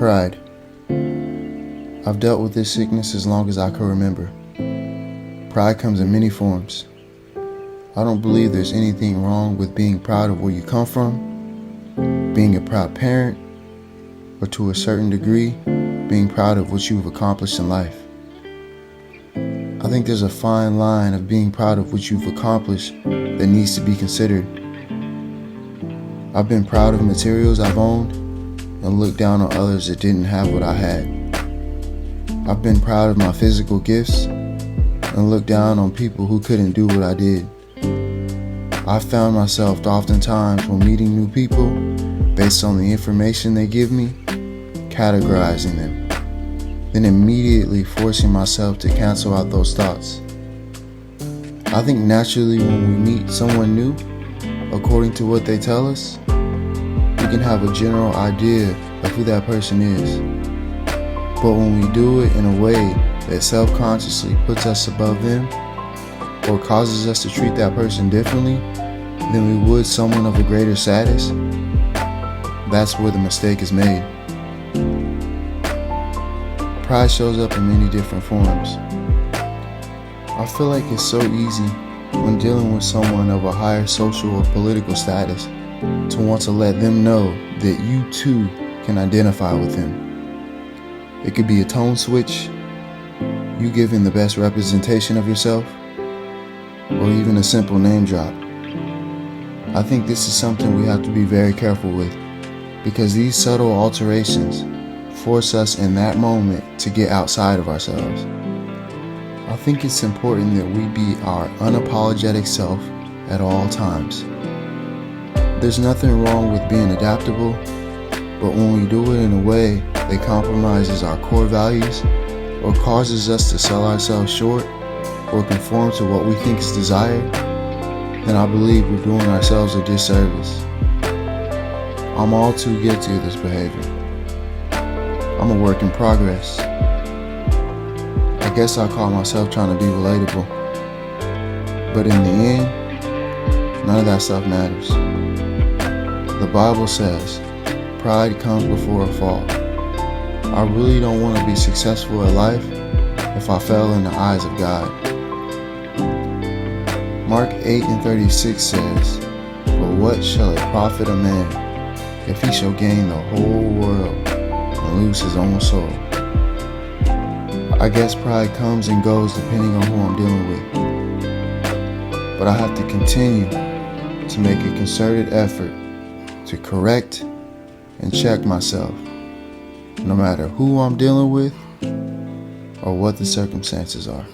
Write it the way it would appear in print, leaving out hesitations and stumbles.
Pride. I've dealt with this sickness as long as I can remember. Pride comes in many forms. I don't believe there's anything wrong with being proud of where you come from, being a proud parent, or to a certain degree, being proud of what you've accomplished in life. I think there's a fine line of being proud of what you've accomplished that needs to be considered. I've been proud of materials I've owned and looked down on others that didn't have what I had. I've been proud of my physical gifts and looked down on people who couldn't do what I did. I found myself oftentimes when meeting new people, based on the information they give me, categorizing them, then immediately forcing myself to cancel out those thoughts. I think naturally when we meet someone new, according to what they tell us, we can have a general idea of who that person is. But when we do it in a way that self-consciously puts us above them or causes us to treat that person differently than we would someone of a greater status, that's where the mistake is made. Pride shows up in many different forms. I feel like it's so easy when dealing with someone of a higher social or political status to want to let them know that you too can identify with them. It could be a tone switch, you giving the best representation of yourself, or even a simple name drop. I think this is something we have to be very careful with, because these subtle alterations force us in that moment to get outside of ourselves. I think it's important that we be our unapologetic self at all times. There's nothing wrong with being adaptable, but when we do it in a way that compromises our core values or causes us to sell ourselves short or conform to what we think is desired, then I believe we're doing ourselves a disservice. I'm all too guilty of this behavior. I'm a work in progress. I guess I call myself trying to be relatable. But in the end, none of that stuff matters. The Bible says, pride comes before a fall. I really don't want to be successful at life if I fail in the eyes of God. Mark 8:36 says, "For what shall it profit a man if he shall gain the whole world and lose his own soul?" I guess pride comes and goes depending on who I'm dealing with. But I have to continue to make a concerted effort to correct and check myself, no matter who I'm dealing with or what the circumstances are.